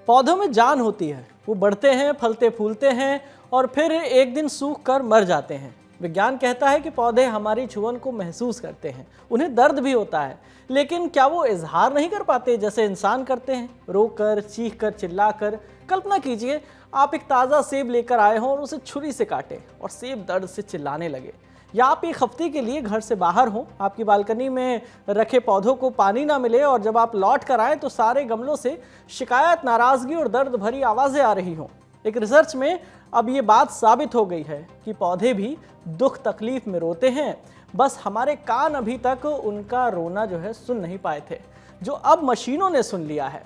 पौधों में जान होती है, वो बढ़ते हैं, फलते फूलते हैं और फिर एक दिन सूख कर मर जाते हैं। विज्ञान कहता है कि पौधे हमारी छुअन को महसूस करते हैं, उन्हें दर्द भी होता है, लेकिन क्या वो इजहार नहीं कर पाते जैसे इंसान करते हैं, रोकर, चीख कर, चिल्ला कर। कल्पना कीजिए आप एक ताज़ा सेब लेकर आए हों और उसे छुरी से काटें और सेब दर्द से चिल्लाने लगे। या आप एक हफ्ते के लिए घर से बाहर हों, आपकी बालकनी में रखे पौधों को पानी ना मिले और जब आप लौट कर आए तो सारे गमलों से शिकायत, नाराजगी और दर्द भरी आवाज़ें आ रही हों। एक रिसर्च में अब ये बात साबित हो गई है कि पौधे भी दुख तकलीफ में रोते हैं, बस हमारे कान अभी तक उनका रोना सुन नहीं पाए थे, जो अब मशीनों ने सुन लिया है।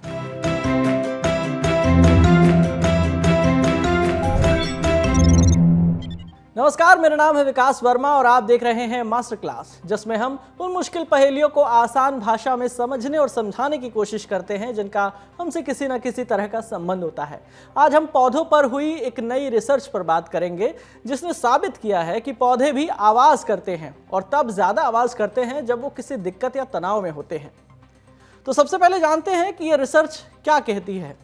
नमस्कार, मेरा नाम है विकास वर्मा और आप देख रहे हैं मास्टर क्लास, जिसमें हम उन मुश्किल पहेलियों को आसान भाषा में समझने और समझाने की कोशिश करते हैं जिनका हमसे किसी न किसी तरह का संबंध होता है। आज हम पौधों पर हुई एक नई रिसर्च पर बात करेंगे जिसने साबित किया है कि पौधे भी आवाज़ करते हैं और तब ज़्यादा आवाज़ करते हैं जब वो किसी दिक्कत या तनाव में होते हैं। तो सबसे पहले जानते हैं कि ये रिसर्च क्या कहती है।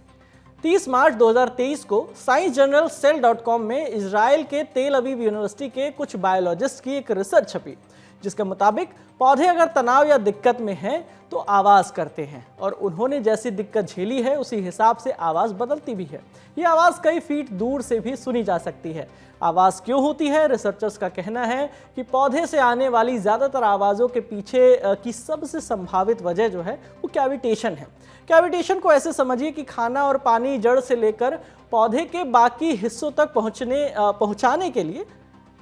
30 मार्च 2023 को साइंस जर्नल सेल.com में इजराइल के तेल अवीव यूनिवर्सिटी के कुछ बायोलॉजिस्ट की एक रिसर्च छपी, जिसके मुताबिक पौधे अगर तनाव या दिक्कत में हैं तो आवाज़ करते हैं और उन्होंने जैसी दिक्कत झेली है उसी हिसाब से आवाज़ बदलती भी है। ये आवाज़ कई फीट दूर से भी सुनी जा सकती है। आवाज़ क्यों होती है? रिसर्चर्स का कहना है कि पौधे से आने वाली ज़्यादातर आवाज़ों के पीछे की सबसे संभावित वजह वो कैविटेशन है। कैविटेशन को ऐसे समझिए कि खाना और पानी जड़ से लेकर पौधे के बाकी हिस्सों तक पहुंचाने के लिए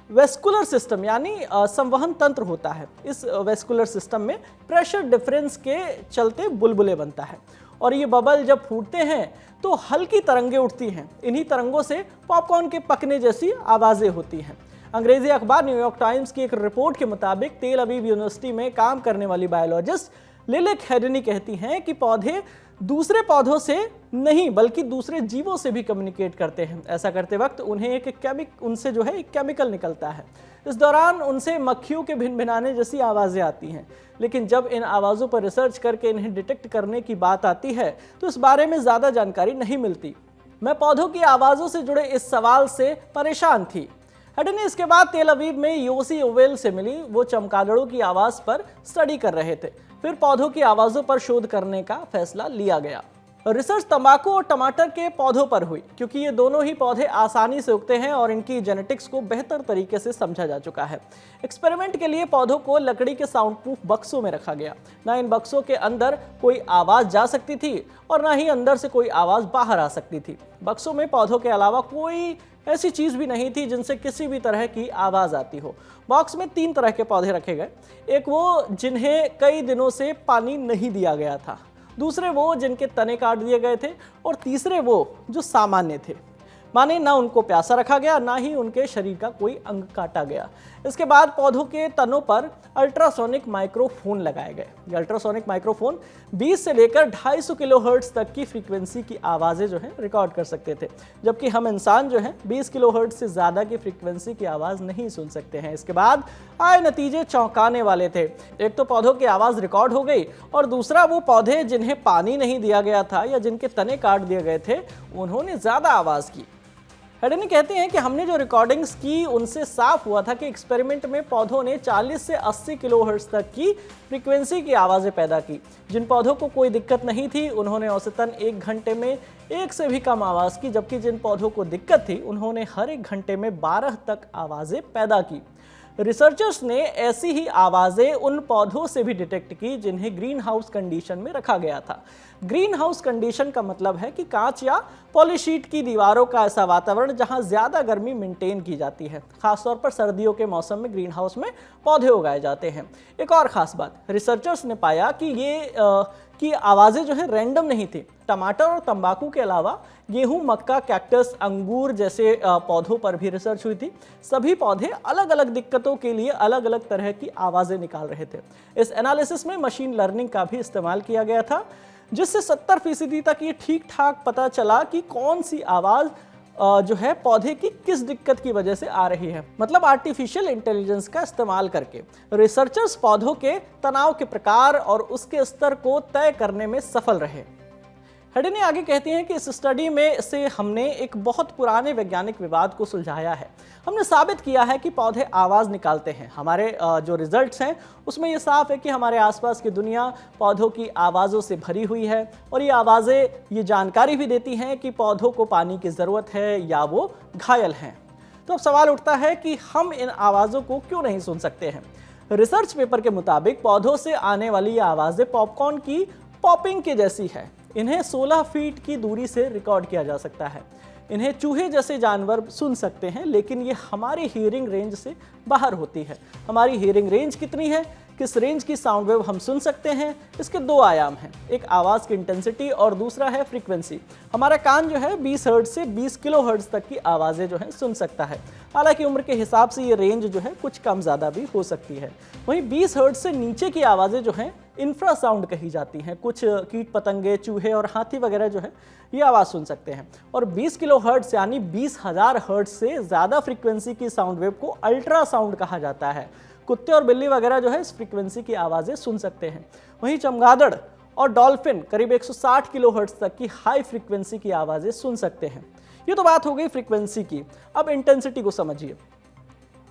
वेस्कुलर सिस्टम यानी संवहन तंत्र होता है। इस वेस्कुलर सिस्टम में प्रेशर डिफरेंस के चलते बुलबुले बनता है और ये बबल जब फूटते हैं तो हल्की तरंगें उठती हैं। इन्हीं तरंगों से पॉपकॉर्न के पकने जैसी आवाज़ें होती हैं। अंग्रेजी अखबार न्यूयॉर्क टाइम्स की एक रिपोर्ट के मुताबिक तेल अवीव यूनिवर्सिटी में काम करने वाली बायोलॉजिस्ट लिलिक हेडनी कहती हैं कि पौधे दूसरे पौधों से नहीं बल्कि दूसरे जीवों से भी कम्युनिकेट करते हैं। ऐसा करते वक्त उन्हें एक केमिकल निकलता है। इस दौरान उनसे मक्खियों के भिनभिनाने जैसी आवाज़ें आती हैं, लेकिन जब इन आवाज़ों पर रिसर्च करके इन्हें डिटेक्ट करने की बात आती है तो इस बारे में ज़्यादा जानकारी नहीं मिलती। मैं पौधों की आवाज़ों से जुड़े इस सवाल से परेशान थी। हेडनी इसके बाद तेल अवीव में योसी ओवेल से मिली। वो चमगादड़ों की आवाज़ पर स्टडी कर रहे थे। फिर पौधों की आवाज़ों पर शोध करने का फैसला लिया गया। रिसर्च तंबाकू और टमाटर के पौधों पर हुई, क्योंकि ये दोनों ही पौधे आसानी से उगते हैं और इनकी जेनेटिक्स को बेहतर तरीके से समझा जा चुका है। एक्सपेरिमेंट के लिए पौधों को लकड़ी के साउंड प्रूफ बक्सों में रखा गया। ना इन बक्सों के अंदर कोई आवाज़ जा सकती थी और ना ही अंदर से कोई आवाज़ बाहर आ सकती थी। बक्सों में पौधों के अलावा कोई ऐसी चीज़ भी नहीं थी जिनसे किसी भी तरह की आवाज़ आती हो। बॉक्स में 3 तरह के पौधे रखे गए। एक वो जिन्हें कई दिनों से पानी नहीं दिया गया था, दूसरे वो जिनके तने काट दिए गए थे और तीसरे वो जो सामान्य थे, माने ना उनको प्यासा रखा गया ना ही उनके शरीर का कोई अंग काटा गया। इसके बाद पौधों के तनों पर अल्ट्रासोनिक माइक्रोफोन लगाए गए। ये अल्ट्रासोनिक माइक्रोफोन 20 से लेकर 250 किलोहर्ट्ज़ तक की फ्रीक्वेंसी की आवाज़ें रिकॉर्ड कर सकते थे, जबकि हम इंसान 20 किलोहर्ट्ज़ से ज़्यादा की फ्रीक्वेंसी की आवाज़ नहीं सुन सकते हैं। इसके बाद आए नतीजे चौंकाने वाले थे। एक तो पौधों की आवाज़ रिकॉर्ड हो गई और दूसरा वो पौधे जिन्हें पानी नहीं दिया गया था या जिनके तने काट दिए गए थे उन्होंने ज़्यादा आवाज़ की। हेडनी कहते हैं कि हमने जो रिकॉर्डिंग्स की उनसे साफ हुआ था कि एक्सपेरिमेंट में पौधों ने 40 से 80 किलोहर्ट्ज़ तक की फ्रीक्वेंसी की आवाज़ें पैदा की। जिन पौधों को कोई दिक्कत नहीं थी उन्होंने औसतन 1 घंटे में 1 से भी कम आवाज़ की, जबकि जिन पौधों को दिक्कत थी उन्होंने हर 1 घंटे में 12 तक आवाज़ें पैदा की। रिसर्चर्स ने ऐसी ही आवाज़ें उन पौधों से भी डिटेक्ट की जिन्हें ग्रीन हाउस कंडीशन में रखा गया था। ग्रीन हाउस कंडीशन का मतलब है कि कांच या पॉलीशीट की दीवारों का ऐसा वातावरण जहां ज़्यादा गर्मी मेंटेन की जाती है। खासतौर पर सर्दियों के मौसम में ग्रीन हाउस में पौधे उगाए जाते हैं। एक और ख़ास बात, रिसर्चर्स ने पाया कि ये आवाज़ें रैंडम नहीं थी। टमाटर और तंबाकू के अलावा गेहूं, मक्का, कैक्टस, अंगूर जैसे पौधों पर भी रिसर्च हुई थी। सभी पौधे अलग अलग दिक्कतों के लिए अलग अलग तरह की आवाज़ें निकाल रहे थे। इस एनालिसिस में मशीन लर्निंग का भी इस्तेमाल किया गया था, जिससे 70% तक ये ठीक ठाक पता चला कि कौन सी आवाज़ पौधे की किस दिक्कत की वजह से आ रही है। मतलब आर्टिफिशियल इंटेलिजेंस का इस्तेमाल करके रिसर्चर्स पौधों के तनाव के प्रकार और उसके स्तर को तय करने में सफल रहे। हेडिनी आगे कहती हैं कि इस स्टडी में से हमने एक बहुत पुराने वैज्ञानिक विवाद को सुलझाया है। हमने साबित किया है कि पौधे आवाज़ निकालते हैं। हमारे जो रिजल्ट्स हैं उसमें ये साफ है कि हमारे आसपास की दुनिया पौधों की आवाज़ों से भरी हुई है और ये आवाज़ें ये जानकारी भी देती हैं कि पौधों को पानी की ज़रूरत है या वो घायल हैं। तो अब सवाल उठता है कि हम इन आवाज़ों को क्यों नहीं सुन सकते हैं। रिसर्च पेपर के मुताबिक पौधों से आने वाली ये आवाज़ें पॉपकॉर्न की पॉपिंग के जैसी है। इन्हें 16 फीट की दूरी से रिकॉर्ड किया जा सकता है। इन्हें चूहे जैसे जानवर सुन सकते हैं, लेकिन ये हमारी हियरिंग रेंज से बाहर होती है। हमारी हियरिंग रेंज कितनी है, किस रेंज की साउंड वेव हम सुन सकते हैं, इसके दो आयाम हैं। एक आवाज़ की इंटेंसिटी और दूसरा है फ्रीक्वेंसी। हमारा कान जो है 20 हर्ट्ज से 20 किलो हर्ट्ज तक की आवाज़ें जो है सुन सकता है। हालांकि उम्र के हिसाब से ये रेंज जो है कुछ कम ज़्यादा भी हो सकती है। वहीं 20 हर्ट्ज से नीचे की आवाज़ें जो हैं इंफ्रासाउंड कही जाती हैं। कुछ कीट पतंगे, चूहे और हाथी वगैरह जो है ये आवाज़ सुन सकते हैं। और 20 किलो हर्ट्ज यानी 20,000 हर्ट्ज से ज़्यादा फ्रीक्वेंसी की साउंड वेव को अल्ट्रासाउंड कहा जाता है। कुत्ते और बिल्ली वगैरह जो है इस फ्रीक्वेंसी की आवाज़ें सुन सकते हैं। वहीं चमगादड़ और डॉल्फिन करीब 160 किलो हर्ट्ज तक की हाई फ्रीक्वेंसी की आवाज़ें सुन सकते हैं। ये तो बात हो गई फ्रीक्वेंसी की। अब इंटेंसिटी को समझिए।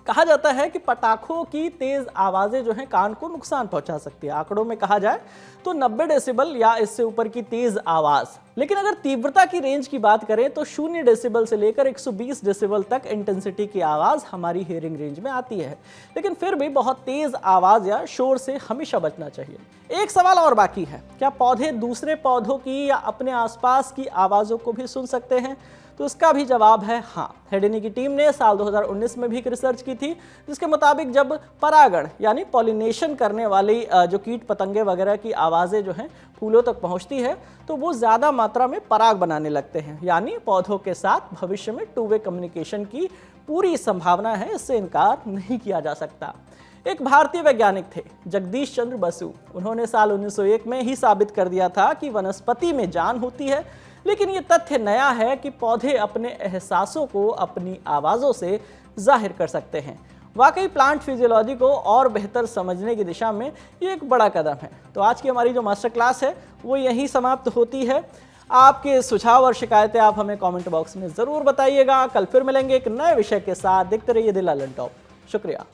कहा जाता है कि पटाखों की तेज आवाज़ें जो हैं कान को नुकसान पहुंचा सकती है। आंकड़ों में कहा जाए तो 90 डेसिबल या इससे ऊपर की तेज आवाज़। लेकिन अगर तीव्रता की रेंज की बात करें तो 0 डेसिबल से लेकर 120 डेसिबल तक इंटेंसिटी की आवाज़ हमारी हियरिंग रेंज में आती है। लेकिन फिर भी बहुत तेज आवाज़ या शोर से हमेशा बचना चाहिए। एक सवाल और बाकी है, क्या पौधे दूसरे पौधों की या अपने आसपास की आवाज़ों को भी सुन सकते हैं? तो इसका भी जवाब है हाँ। हेडिनी की टीम ने साल 2019 में भी एक रिसर्च की थी, जिसके मुताबिक जब परागण यानी पॉलिनेशन करने वाली जो कीट पतंगे वगैरह की आवाज़ें जो हैं फूलों तक पहुंचती है तो वो ज़्यादा मात्रा में पराग बनाने लगते हैं। यानी पौधों के साथ भविष्य में टू वे कम्युनिकेशन की पूरी संभावना है, इससे इनकार नहीं किया जा सकता। एक भारतीय वैज्ञानिक थे जगदीश चंद्र बसु। उन्होंने साल 1901 में ही साबित कर दिया था कि वनस्पति में जान होती है, लेकिन ये तथ्य नया है कि पौधे अपने एहसासों को अपनी आवाज़ों से जाहिर कर सकते हैं। वाकई प्लांट फिजियोलॉजी को और बेहतर समझने की दिशा में ये एक बड़ा कदम है। तो आज की हमारी जो मास्टर क्लास है वो यहीं समाप्त होती है। आपके सुझाव और शिकायतें आप हमें कमेंट बॉक्स में ज़रूर बताइएगा। कल फिर मिलेंगे एक नए विषय के साथ। देखते रहिए द लालन टॉप। शुक्रिया।